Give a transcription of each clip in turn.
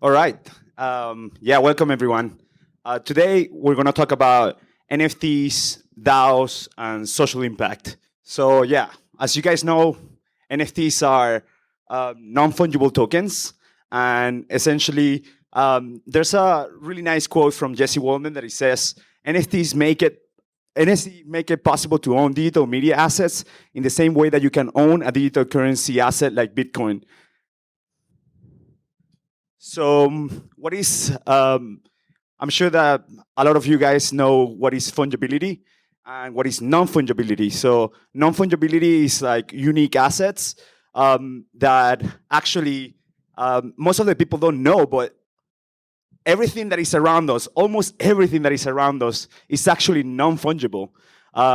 All right. Yeah, welcome everyone. Today we're going to talk about NFTs, DAOs, and social impact. So yeah, as you guys know, NFTs are non-fungible tokens, and essentially, there's a really nice quote from Jesse Waldman that he says, "NFTs make it NFT make it possible to own digital media assets in the same way that you can own a digital currency asset like Bitcoin." So, what is? I'm sure that a lot of you guys know what is fungibility and what is non-fungibility. So, non-fungibility is like unique assets that actually most of the people don't know, but everything that is around us, almost everything that is around us, is actually non-fungible.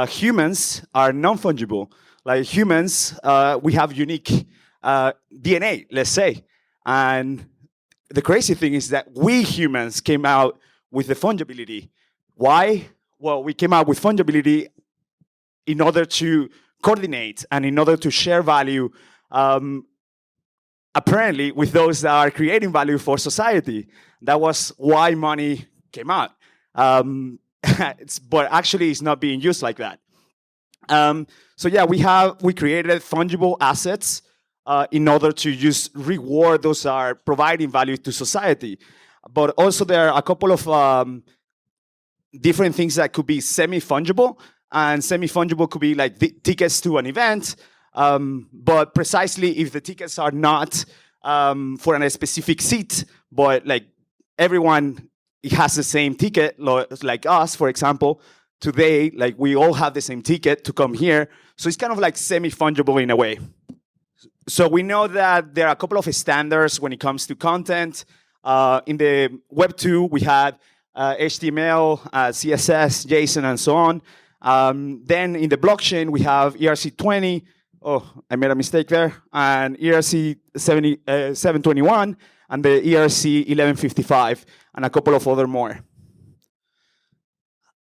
Humans are non-fungible. Like humans, we have unique DNA, let's say, and the crazy thing is that we humans came out with the fungibility. Why? Well, we came out with fungibility in order to coordinate and in order to share value, apparently, with those that are creating value for society. That was why money came out. But actually, it's not being used like that. So yeah, we created fungible assets in order to just reward those that are providing value to society. But also there are a couple of different things that could be semi-fungible, and semi-fungible could be like tickets to an event. But precisely if the tickets are not for a specific seat, but like everyone has the same ticket, like us, for example, today, like we all have the same ticket to come here. So it's kind of like semi-fungible in a way. So we know that there are a couple of standards when it comes to content. In the Web 2, we had HTML, CSS, JSON, and so on. Then in the blockchain, we have ERC20. Oh, I made a mistake there. And ERC 721 and the ERC 1155 and a couple of other more.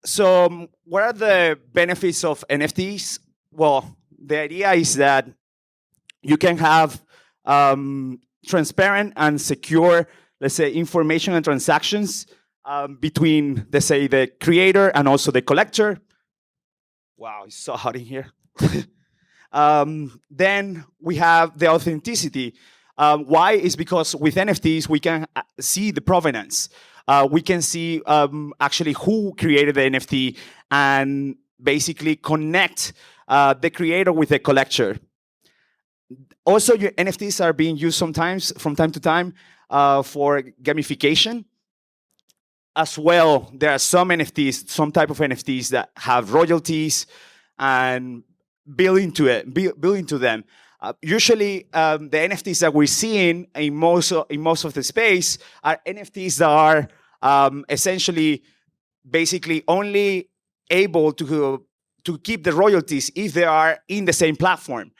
So what are the benefits of NFTs? Well, the idea is that you can have transparent and secure, let's say, information and transactions between, let's say, the creator and also the collector. Wow, it's so hot in here. Then we have the authenticity. Why? Is because with NFTs, we can see the provenance. We can see actually who created the NFT and basically connect the creator with the collector. Also, your NFTs are being used sometimes, from time to time, for gamification. As well, there are some NFTs, some type of NFTs that have royalties and build into them. Usually, the NFTs that we're seeing in most of the space are NFTs that are essentially, basically, only able to keep the royalties if they are in the same platform.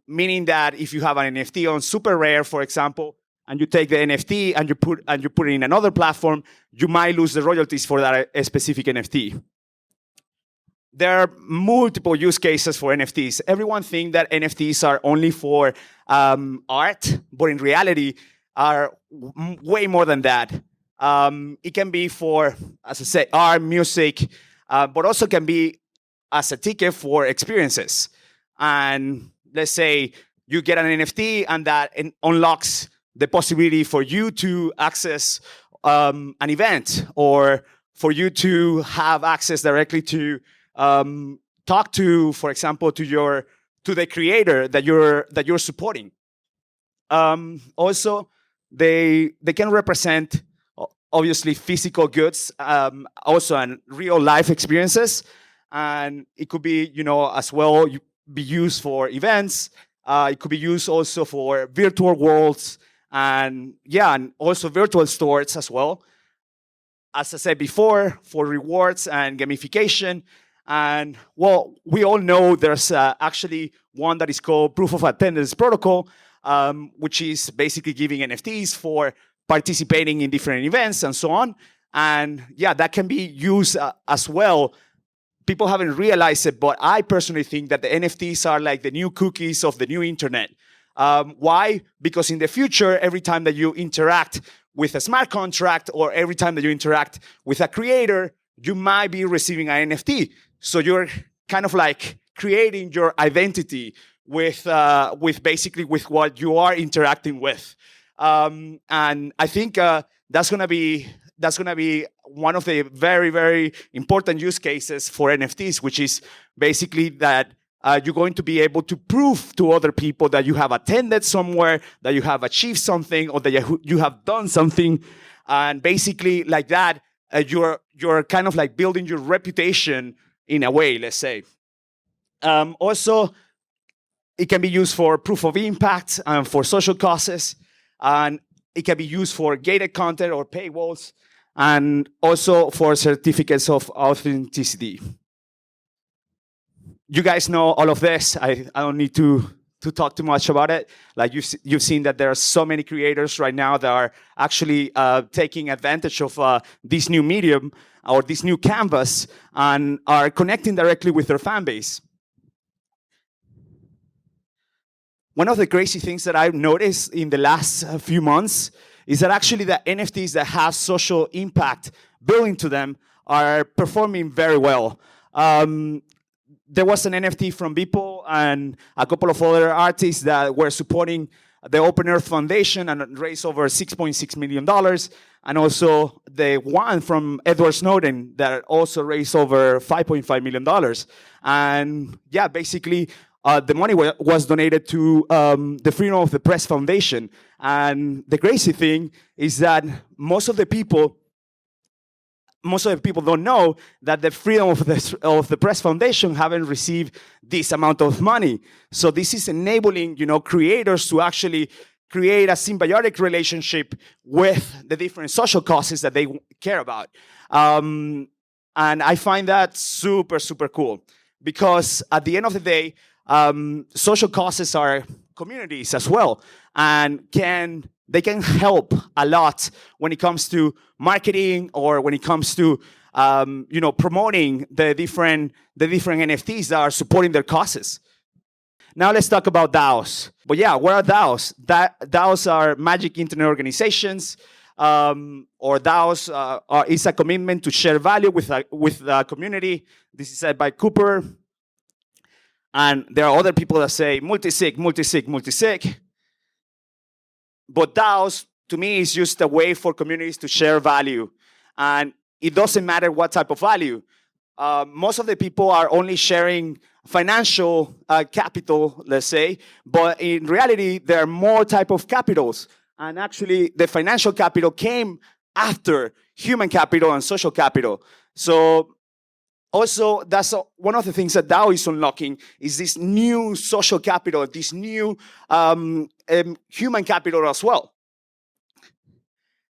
Meaning that if you have an NFT on Super Rare, for example, and you take the NFT and you put it in another platform, you might lose the royalties for that specific NFT. There are multiple use cases for NFTs. Everyone thinks that NFTs are only for art, but in reality, are way more than that. It can be for, as I say, art, music, but also can be as a ticket for experiences. And let's say you get an NFT and that unlocks the possibility for you to access an event, or for you to have access directly to talk to, for example, to the creator that you're supporting. Also, they can represent obviously physical goods, also and real life experiences, and it could be as well be used for events. It could be used also for virtual worlds, and also virtual stores as well. As I said before, for rewards and gamification. And well, we all know there's actually one that is called Proof of Attendance Protocol, which is basically giving NFTs for participating in different events and so on. And that can be used as well. People haven't realized it, but I personally think that the NFTs are like the new cookies of the new internet. Why? Because in the future, every time that you interact with a smart contract or every time that you interact with a creator, you might be receiving an NFT. So you're kind of like creating your identity with basically with what you are interacting with. And I think that's gonna be one of the very, very important use cases for NFTs, which is basically that you're going to be able to prove to other people that you have attended somewhere, that you have achieved something, or that you have done something, and basically like that, you're kind of like building your reputation in a way. Let's say. Also, it can be used for proof of impact and for social causes, and it can be used for gated content or paywalls, and also for certificates of authenticity. You guys know all of this. I don't need to talk too much about it. Like you've seen that there are so many creators right now that are actually taking advantage of this new medium or this new canvas and are connecting directly with their fan base. One of the crazy things that I've noticed in the last few months is that actually the NFTs that have social impact built into them are performing very well. There was an NFT from Beeple and a couple of other artists that were supporting the Open Earth Foundation and raised over $6.6 million. And also the one from Edward Snowden that also raised over $5.5 million. And yeah, basically, the money was donated to the Freedom of the Press Foundation. And the crazy thing is that most of the people don't know that the Freedom of the Press Foundation haven't received this amount of money. So this is enabling, creators to actually create a symbiotic relationship with the different social causes that they care about. And I find that super, super cool because at the end of the day, social causes are communities as well, and they can help a lot when it comes to marketing or when it comes to promoting the different NFTs that are supporting their causes. Now let's talk about DAOs. But yeah, what are DAOs? DAOs are magic internet organizations, or DAOs is a commitment to share value with the community. This is said by Cooper. And there are other people that say multi-sig, multi-sig, multi-sig. But DAOs, to me, is just a way for communities to share value. And it doesn't matter what type of value. Most of the people are only sharing financial capital, let's say. But in reality, there are more type of capitals. And actually, the financial capital came after human capital and social capital. So also, that's one of the things that DAO is unlocking is this new social capital, this new human capital as well.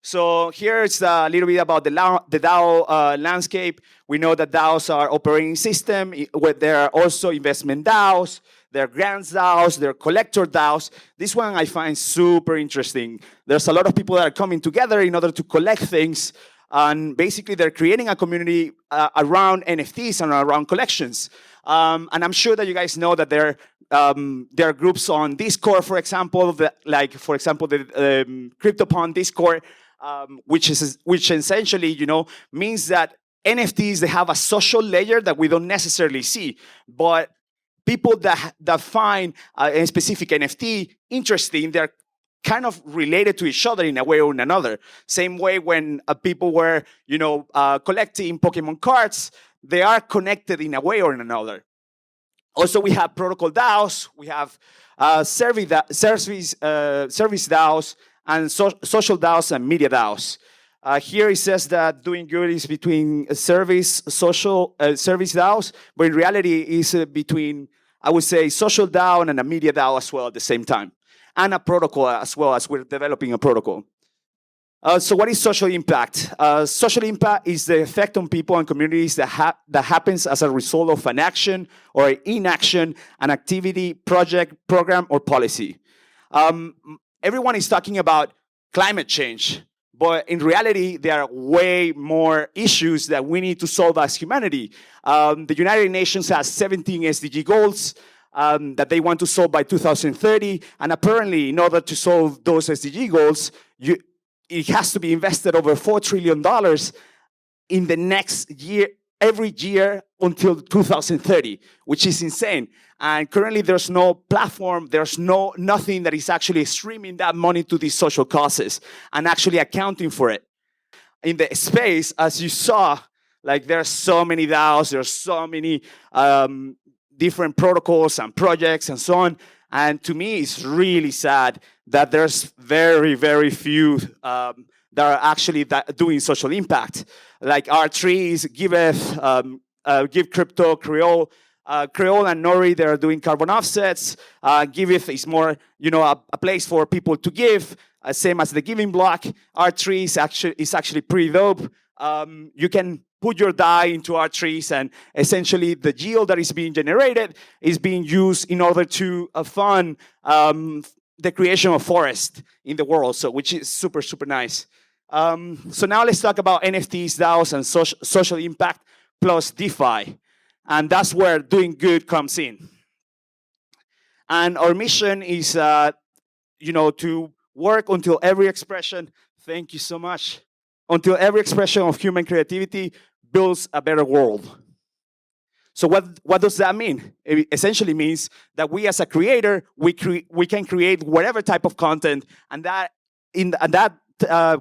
So here it's a little bit about the DAO landscape. We know that DAOs are operating system, where there are also investment DAOs, there are grants DAOs, there are collector DAOs. This one I find super interesting. There's a lot of people that are coming together in order to collect things. And basically, they're creating a community around NFTs and around collections. And I'm sure that you guys know that there are groups on Discord, for example, the CryptoPwn Discord, which essentially, means that NFTs, they have a social layer that we don't necessarily see, but people that find a specific NFT interesting, they're kind of related to each other in a way or in another. Same way when people were, collecting Pokemon cards, they are connected in a way or in another. Also, we have protocol DAOs, we have service DAOs, and social DAOs and media DAOs. Here it says that Doin Gud is between service DAOs, but in reality is between, I would say, social DAO and a media DAO as well at the same time. And a protocol as well, as we're developing a protocol. So what is social impact? Social impact is the effect on people and communities that happens as a result of an action or inaction, an activity, project, program, or policy. Everyone is talking about climate change, but in reality, there are way more issues that we need to solve as humanity. The United Nations has 17 SDG goals. that they want to solve by 2030. And apparently, in order to solve those SDG goals, it has to be invested over $4 trillion in the next year, every year until 2030, which is insane. And currently there's no platform, there's nothing that is actually streaming that money to these social causes and actually accounting for it. In the space, as you saw, like there are so many DAOs, there's so many different protocols and projects and so on. And to me, it's really sad that there's very, very few that are actually doing social impact. Like R3s, Giveth, Give Crypto, Creole. Creole and Nori, they're doing carbon offsets. Giveth is more, a place for people to give, same as the Giving Block. R3 is actually pretty dope. You can put your DAI into R3s, and essentially the yield that is being generated is being used in order to fund the creation of forest in the world, so which is super, super nice. So now let's talk about NFTs, DAOs, and social impact plus DeFi. And that's where Doing Good comes in. And our mission is, to work until every expression, thank you so much, until every expression of human creativity builds a better world. So what does that mean? It essentially means that we as a creator, we can create whatever type of content, and that in that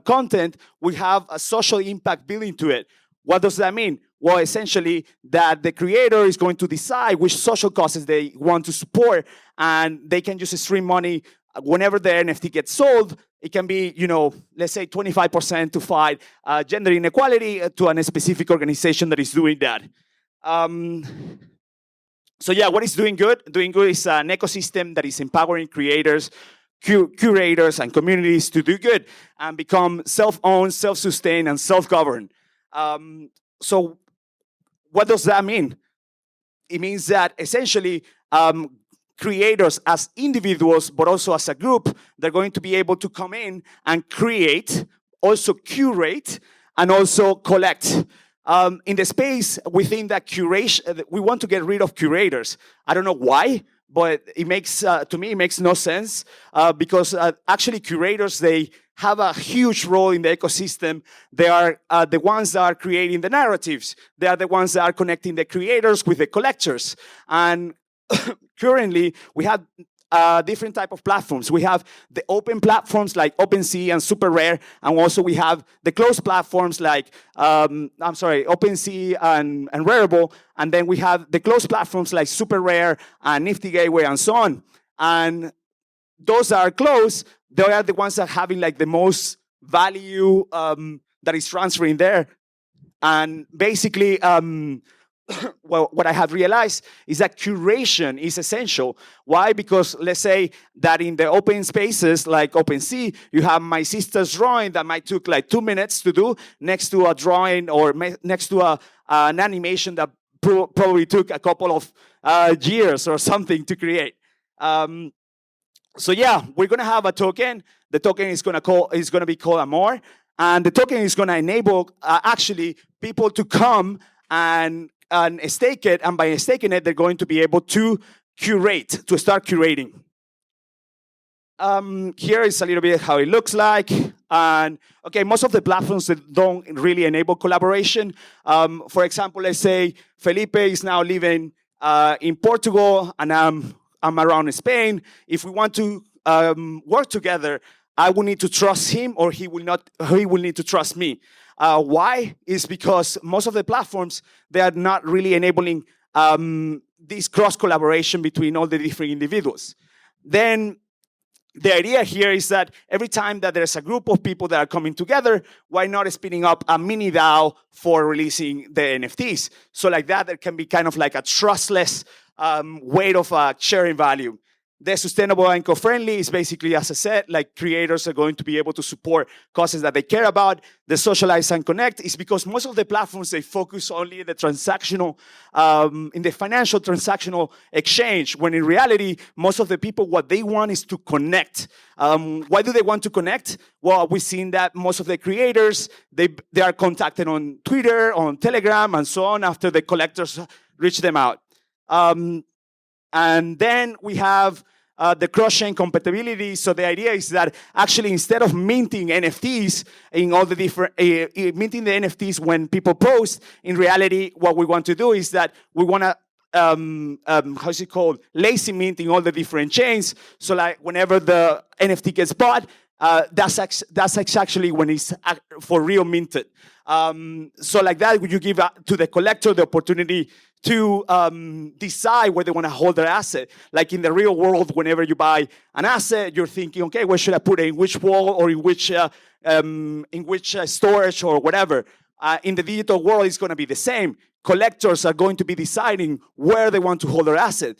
content, we have a social impact built into it. What does that mean? Well, essentially, that the creator is going to decide which social causes they want to support, and they can just stream money whenever the NFT gets sold. It can be, let's say 25% to fight gender inequality to a specific organization that is doing that. So yeah, what is Doing Good? Doing Good is an ecosystem that is empowering creators, curators, and communities to do good and become self-owned, self-sustained, and self-governed. So what does that mean? It means that essentially creators as individuals, but also as a group, they're going to be able to come in and create, also curate, and also collect. In the space, we think that curation, we want to get rid of curators. I don't know why, but it makes, to me, it makes no sense because actually curators, they have a huge role in the ecosystem. They are the ones that are creating the narratives. They are the ones that are connecting the creators with the collectors. And currently, we have different type of platforms. We have the open platforms like OpenSea and Super Rare, and also we have the closed platforms like OpenSea and Rarible, and then we have the closed platforms like Super Rare and Nifty Gateway and so on. And those that are closed, they are the ones that are having like the most value that is transferring there. And basically, well, what I have realized is that curation is essential. Why? Because let's say that in the open spaces like OpenSea, you have my sister's drawing that might took like 2 minutes to do next to a drawing or next to an animation that probably took a couple of years or something to create. So yeah, we're gonna have a token. The token is gonna be called Amor, and the token is gonna enable actually people to come and stake it, and by staking it, they're going to be able to start curating. Here is a little bit how it looks like. And okay, most of the platforms that don't really enable collaboration. For example, let's say Felipe is now living in Portugal, and I'm around in Spain. If we want to work together, I will need to trust him, or he will need to trust me. Why? Is because most of the platforms, they are not really enabling this cross-collaboration between all the different individuals. Then the idea here is that every time that there's a group of people that are coming together, why not spinning up a mini DAO for releasing the NFTs? So like that, there can be kind of like a trustless way of sharing value. The sustainable and eco-friendly is basically, as I said, like creators are going to be able to support causes that they care about. The socialize and connect is because most of the platforms, they focus only in the transactional, in the financial transactional exchange, when in reality, most of the people, what they want is to connect. Why do they want to connect? Well, we've seen that most of the creators, they are contacted on Twitter, on Telegram, and so on after the collectors reach them out. And then we have the cross-chain compatibility. So the idea is that actually instead of minting NFTs in all the different, minting the NFTs when people post, in reality, what we want to do is that we want to how's it called? Lazy minting all the different chains. So like whenever the NFT gets bought, that's actually when it's for real minted. So like that, you give to the collector the opportunity to decide where they want to hold their asset. Like in the real world, whenever you buy an asset, you're thinking, okay, where should I put it? In which wall or in which storage or whatever. In the digital world, it's going to be the same. Collectors are going to be deciding where they want to hold their asset.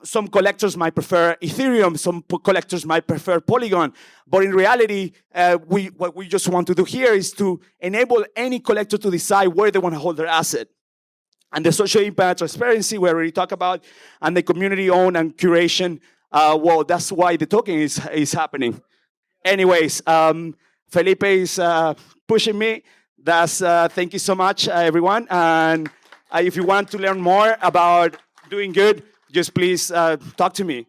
Some collectors might prefer Ethereum, some collectors might prefer Polygon, but in reality, what we just want to do here is to enable any collector to decide where they want to hold their asset. And the social impact transparency we already talked about, and the community owned and curation, well, that's why the token is happening. Anyways, Felipe is pushing me. Thank you so much, everyone. And if you want to learn more about Doing Good, just please talk to me.